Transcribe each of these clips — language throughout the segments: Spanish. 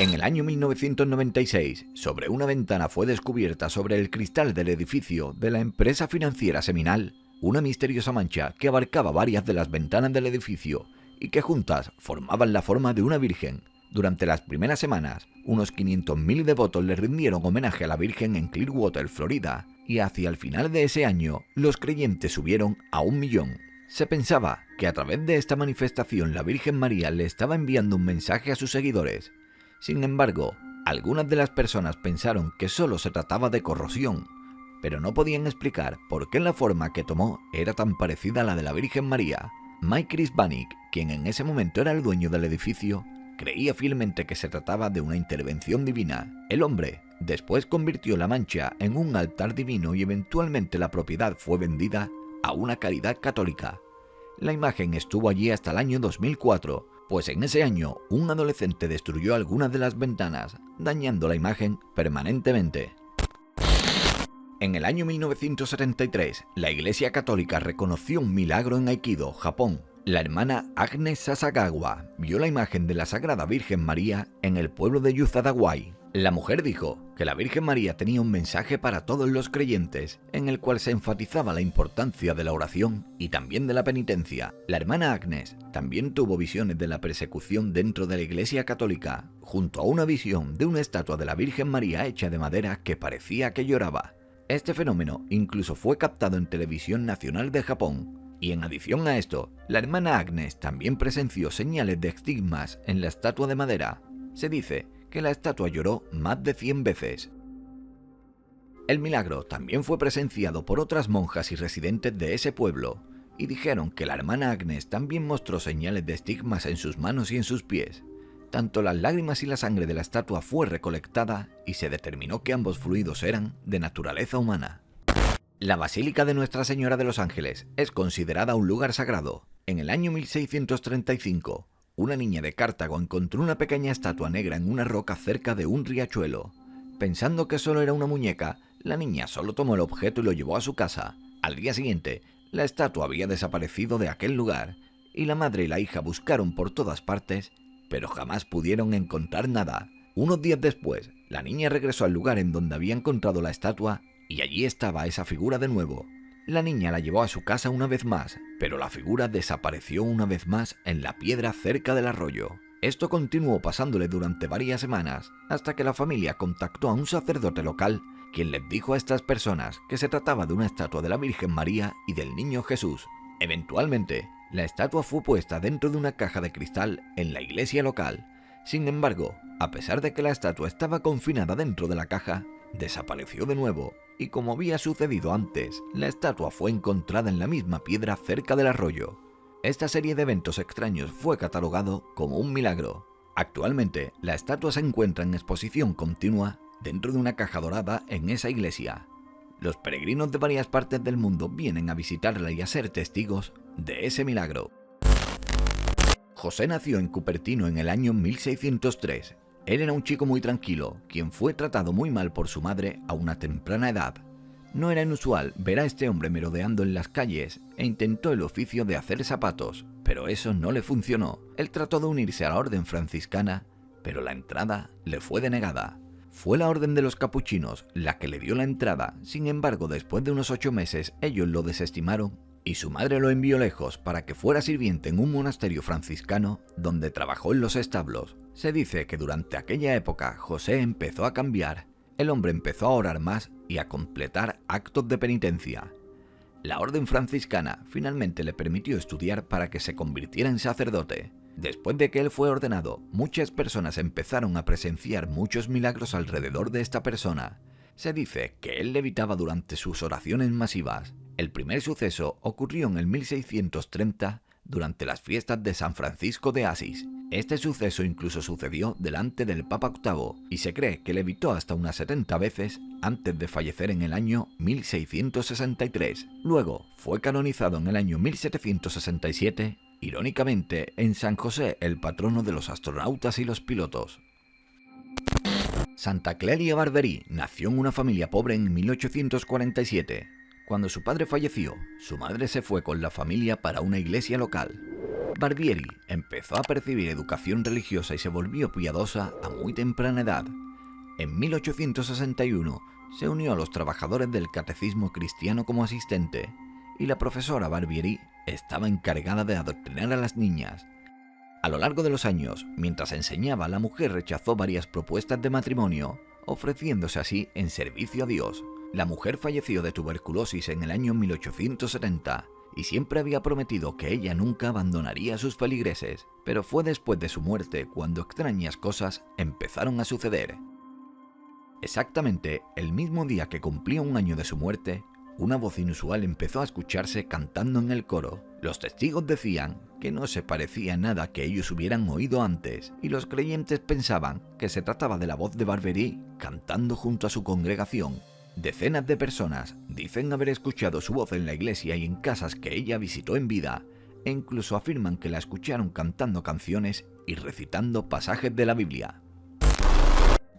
En el año 1996, sobre una ventana fue descubierta sobre el cristal del edificio de la empresa financiera Seminal una misteriosa mancha que abarcaba varias de las ventanas del edificio y que juntas formaban la forma de una virgen. Durante las primeras semanas, unos 500.000 devotos le rindieron homenaje a la Virgen en Clearwater, Florida, y hacia el final de ese año, los creyentes subieron a 1 millón. Se pensaba que a través de esta manifestación la Virgen María le estaba enviando un mensaje a sus seguidores. Sin embargo, algunas de las personas pensaron que solo se trataba de corrosión, pero no podían explicar por qué la forma que tomó era tan parecida a la de la Virgen María. Mike Crisbanick, quien en ese momento era el dueño del edificio, creía fielmente que se trataba de una intervención divina. El hombre después convirtió la mancha en un altar divino y eventualmente la propiedad fue vendida a una caridad católica. La imagen estuvo allí hasta el año 2004, pues en ese año un adolescente destruyó algunas de las ventanas, dañando la imagen permanentemente. En el año 1973, la Iglesia Católica reconoció un milagro en Aikido, Japón. La hermana Agnes Sasagawa vio la imagen de la Sagrada Virgen María en el pueblo de Yuzadawai. La mujer dijo que la Virgen María tenía un mensaje para todos los creyentes, en el cual se enfatizaba la importancia de la oración y también de la penitencia. La hermana Agnes también tuvo visiones de la persecución dentro de la Iglesia Católica, junto a una visión de una estatua de la Virgen María hecha de madera que parecía que lloraba. Este fenómeno incluso fue captado en Televisión Nacional de Japón. Y en adición a esto, la hermana Agnes también presenció señales de estigmas en la estatua de madera. Se dice que la estatua lloró más de 100 veces. El milagro también fue presenciado por otras monjas y residentes de ese pueblo, y dijeron que la hermana Agnes también mostró señales de estigmas en sus manos y en sus pies. Tanto las lágrimas y la sangre de la estatua fue recolectada y se determinó que ambos fluidos eran de naturaleza humana. La Basílica de Nuestra Señora de los Ángeles es considerada un lugar sagrado. En el año 1635, una niña de Cartago encontró una pequeña estatua negra en una roca cerca de un riachuelo. Pensando que solo era una muñeca, la niña solo tomó el objeto y lo llevó a su casa. Al día siguiente, la estatua había desaparecido de aquel lugar, y la madre y la hija buscaron por todas partes, pero jamás pudieron encontrar nada. Unos días después, la niña regresó al lugar en donde había encontrado la estatua, y allí estaba esa figura de nuevo. La niña la llevó a su casa una vez más, pero la figura desapareció una vez más en la piedra cerca del arroyo. Esto continuó pasándole durante varias semanas, hasta que la familia contactó a un sacerdote local, quien les dijo a estas personas que se trataba de una estatua de la Virgen María y del Niño Jesús. Eventualmente, la estatua fue puesta dentro de una caja de cristal en la iglesia local. Sin embargo, a pesar de que la estatua estaba confinada dentro de la caja, desapareció de nuevo, y como había sucedido antes, la estatua fue encontrada en la misma piedra cerca del arroyo. Esta serie de eventos extraños fue catalogado como un milagro. Actualmente, la estatua se encuentra en exposición continua dentro de una caja dorada en esa iglesia. Los peregrinos de varias partes del mundo vienen a visitarla y a ser testigos de ese milagro. José nació en Cupertino en el año 1603. Él era un chico muy tranquilo, quien fue tratado muy mal por su madre a una temprana edad. No era inusual ver a este hombre merodeando en las calles e intentó el oficio de hacer zapatos, pero eso no le funcionó. Él trató de unirse a la orden franciscana, pero la entrada le fue denegada. Fue la orden de los capuchinos la que le dio la entrada. Sin embargo, después de unos 8 meses, ellos lo desestimaron y su madre lo envió lejos para que fuera sirviente en un monasterio franciscano donde trabajó en los establos. Se dice que durante aquella época José empezó a cambiar. El hombre empezó a orar más y a completar actos de penitencia. La orden franciscana finalmente le permitió estudiar para que se convirtiera en sacerdote. Después de que él fue ordenado, muchas personas empezaron a presenciar muchos milagros alrededor de esta persona. Se dice que él levitaba durante sus oraciones masivas. El primer suceso ocurrió en el 1630 durante las fiestas de San Francisco de Asís. Este suceso incluso sucedió delante del Papa VIII y se cree que levitó hasta unas 70 veces antes de fallecer en el año 1663. Luego fue canonizado en el año 1767, irónicamente en San José, el patrono de los astronautas y los pilotos. Santa Clelia Barberí nació en una familia pobre en 1847. Cuando su padre falleció, su madre se fue con la familia para una iglesia local. Barbieri empezó a percibir educación religiosa y se volvió piadosa a muy temprana edad. En 1861 se unió a los trabajadores del catecismo cristiano como asistente, y la profesora Barbieri estaba encargada de adoctrinar a las niñas. A lo largo de los años, mientras enseñaba, la mujer rechazó varias propuestas de matrimonio, ofreciéndose así en servicio a Dios. La mujer falleció de tuberculosis en el año 1870 y siempre había prometido que ella nunca abandonaría a sus feligreses, pero fue después de su muerte cuando extrañas cosas empezaron a suceder. Exactamente el mismo día que cumplía un año de su muerte, una voz inusual empezó a escucharse cantando en el coro. Los testigos decían que no se parecía a nada que ellos hubieran oído antes, y los creyentes pensaban que se trataba de la voz de Barbieri cantando junto a su congregación. Decenas de personas dicen haber escuchado su voz en la iglesia y en casas que ella visitó en vida, e incluso afirman que la escucharon cantando canciones y recitando pasajes de la Biblia.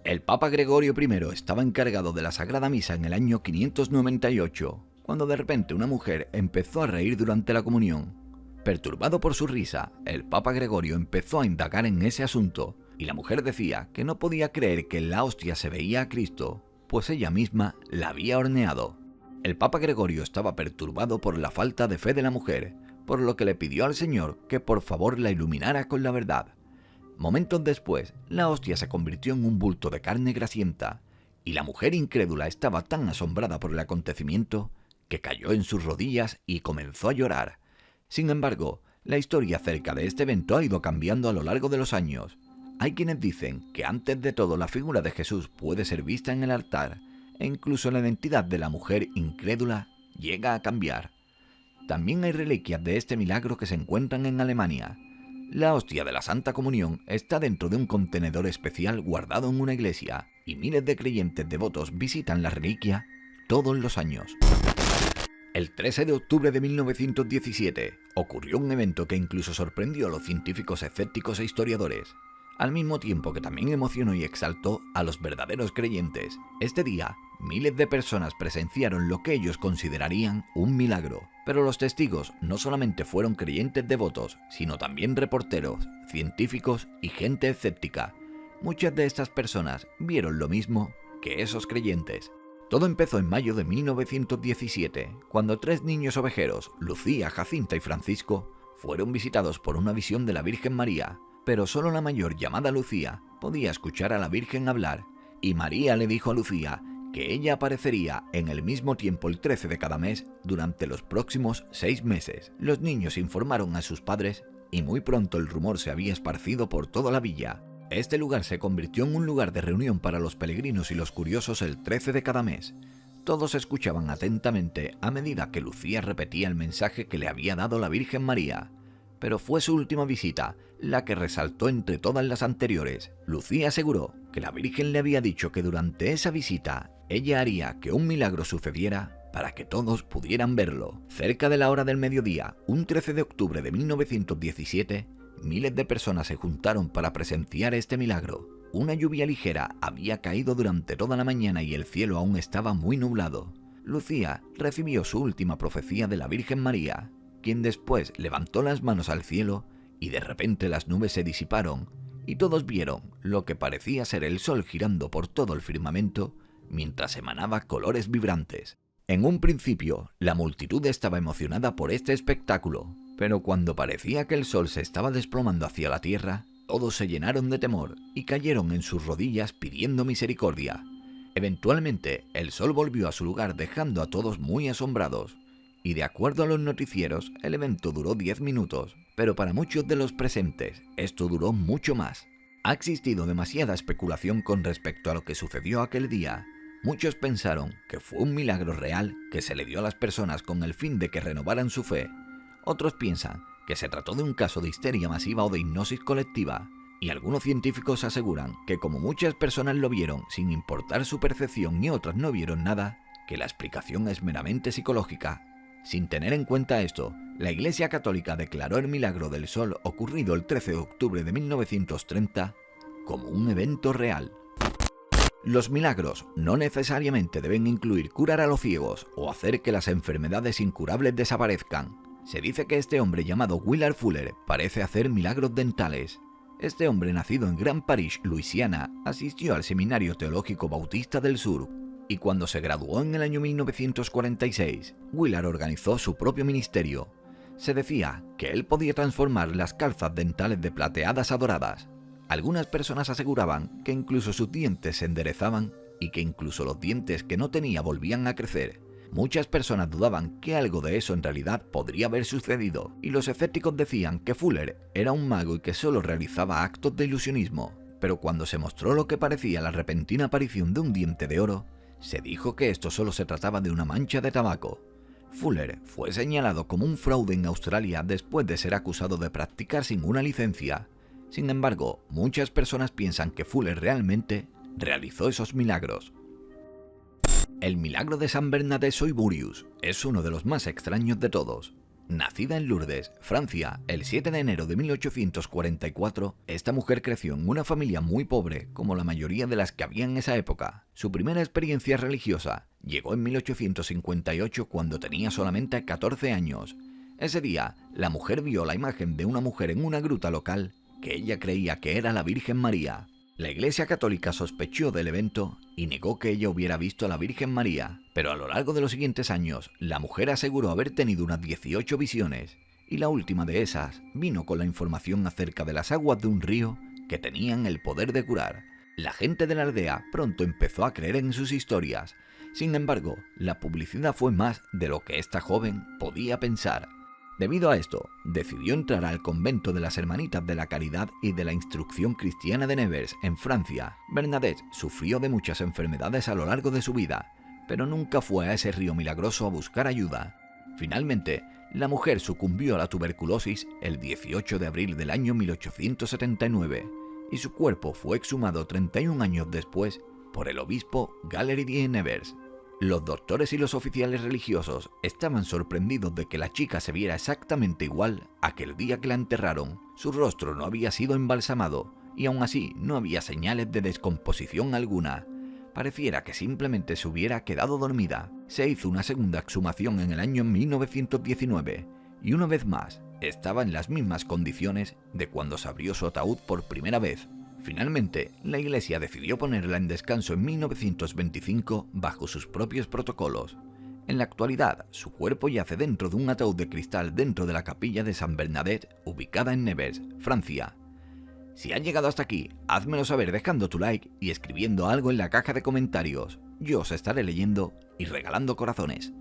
El Papa Gregorio I estaba encargado de la Sagrada Misa en el año 598, cuando de repente una mujer empezó a reír durante la comunión. Perturbado por su risa, el Papa Gregorio empezó a indagar en ese asunto, y la mujer decía que no podía creer que en la hostia se veía a Cristo, pues ella misma la había horneado. El Papa Gregorio estaba perturbado por la falta de fe de la mujer, por lo que le pidió al Señor que por favor la iluminara con la verdad. Momentos después, la hostia se convirtió en un bulto de carne grasienta, y la mujer incrédula estaba tan asombrada por el acontecimiento que cayó en sus rodillas y comenzó a llorar. Sin embargo, la historia acerca de este evento ha ido cambiando a lo largo de los años. Hay quienes dicen que antes de todo la figura de Jesús puede ser vista en el altar, e incluso la identidad de la mujer incrédula llega a cambiar. También hay reliquias de este milagro que se encuentran en Alemania. La hostia de la Santa Comunión está dentro de un contenedor especial guardado en una iglesia, y miles de creyentes devotos visitan la reliquia todos los años. El 13 de octubre de 1917 ocurrió un evento que incluso sorprendió a los científicos escépticos e historiadores, al mismo tiempo que también emocionó y exaltó a los verdaderos creyentes. Este día, miles de personas presenciaron lo que ellos considerarían un milagro, pero los testigos no solamente fueron creyentes devotos, sino también reporteros, científicos y gente escéptica. Muchas de estas personas vieron lo mismo que esos creyentes. Todo empezó en mayo de 1917, cuando 3 niños ovejeros, Lucía, Jacinta y Francisco, fueron visitados por una visión de la Virgen María, pero solo la mayor, llamada Lucía, podía escuchar a la Virgen hablar, y María le dijo a Lucía que ella aparecería en el mismo tiempo el 13 de cada mes durante los próximos 6 meses. Los niños informaron a sus padres y muy pronto el rumor se había esparcido por toda la villa. Este lugar se convirtió en un lugar de reunión para los peregrinos y los curiosos el 13 de cada mes. Todos escuchaban atentamente a medida que Lucía repetía el mensaje que le había dado la Virgen María. Pero fue su última visita la que resaltó entre todas las anteriores. Lucía aseguró que la Virgen le había dicho que durante esa visita ella haría que un milagro sucediera para que todos pudieran verlo. Cerca de la hora del mediodía, un 13 de octubre de 1917, miles de personas se juntaron para presenciar este milagro. Una lluvia ligera había caído durante toda la mañana y el cielo aún estaba muy nublado. Lucía recibió su última profecía de la Virgen María, quien después levantó las manos al cielo y de repente las nubes se disiparon y todos vieron lo que parecía ser el sol girando por todo el firmamento mientras emanaba colores vibrantes. En un principio, la multitud estaba emocionada por este espectáculo, pero cuando parecía que el sol se estaba desplomando hacia la tierra, todos se llenaron de temor y cayeron en sus rodillas pidiendo misericordia. Eventualmente, el sol volvió a su lugar dejando a todos muy asombrados. Y de acuerdo a los noticieros, el evento duró 10 minutos, pero para muchos de los presentes, esto duró mucho más. Ha existido demasiada especulación con respecto a lo que sucedió aquel día. Muchos pensaron que fue un milagro real que se le dio a las personas con el fin de que renovaran su fe. Otros piensan que se trató de un caso de histeria masiva o de hipnosis colectiva. Y algunos científicos aseguran que como muchas personas lo vieron sin importar su percepción y otras no vieron nada, que la explicación es meramente psicológica. Sin tener en cuenta esto, la Iglesia Católica declaró el milagro del sol ocurrido el 13 de octubre de 1930 como un evento real. Los milagros no necesariamente deben incluir curar a los ciegos o hacer que las enfermedades incurables desaparezcan. Se dice que este hombre llamado Willard Fuller parece hacer milagros dentales. Este hombre, nacido en Grand Parish, Luisiana, asistió al Seminario Teológico Bautista del Sur y cuando se graduó en el año 1946, Willard organizó su propio ministerio. Se decía que él podía transformar las calzas dentales de plateadas a doradas. Algunas personas aseguraban que incluso sus dientes se enderezaban y que incluso los dientes que no tenía volvían a crecer. Muchas personas dudaban que algo de eso en realidad podría haber sucedido, y los escépticos decían que Fuller era un mago y que solo realizaba actos de ilusionismo. Pero cuando se mostró lo que parecía la repentina aparición de un diente de oro, se dijo que esto solo se trataba de una mancha de tabaco. Fuller fue señalado como un fraude en Australia después de ser acusado de practicar sin una licencia. Sin embargo, muchas personas piensan que Fuller realmente realizó esos milagros. El milagro de San Bernadette Soiburius es uno de los más extraños de todos. Nacida en Lourdes, Francia, el 7 de enero de 1844, esta mujer creció en una familia muy pobre, como la mayoría de las que había en esa época. Su primera experiencia religiosa llegó en 1858 cuando tenía solamente 14 años. Ese día, la mujer vio la imagen de una mujer en una gruta local que ella creía que era la Virgen María. La Iglesia Católica sospechó del evento y negó que ella hubiera visto a la Virgen María, pero a lo largo de los siguientes años, la mujer aseguró haber tenido unas 18 visiones, y la última de esas vino con la información acerca de las aguas de un río que tenían el poder de curar. La gente de la aldea pronto empezó a creer en sus historias. Sin embargo, la publicidad fue más de lo que esta joven podía pensar. Debido a esto, decidió entrar al convento de las Hermanitas de la Caridad y de la Instrucción Cristiana de Nevers, en Francia. Bernadette sufrió de muchas enfermedades a lo largo de su vida, pero nunca fue a ese río milagroso a buscar ayuda. Finalmente, la mujer sucumbió a la tuberculosis el 18 de abril del año 1879, y su cuerpo fue exhumado 31 años después por el obispo Galery de Nevers. Los doctores y los oficiales religiosos estaban sorprendidos de que la chica se viera exactamente igual aquel día que la enterraron. Su rostro no había sido embalsamado y aún así no había señales de descomposición alguna. Pareciera que simplemente se hubiera quedado dormida. Se hizo una segunda exhumación en el año 1919 y una vez más estaba en las mismas condiciones de cuando se abrió su ataúd por primera vez. Finalmente, la iglesia decidió ponerla en descanso en 1925 bajo sus propios protocolos. En la actualidad, su cuerpo yace dentro de un ataúd de cristal dentro de la capilla de San Bernadette, ubicada en Nevers, Francia. Si has llegado hasta aquí, házmelo saber dejando tu like y escribiendo algo en la caja de comentarios. Yo os estaré leyendo y regalando corazones.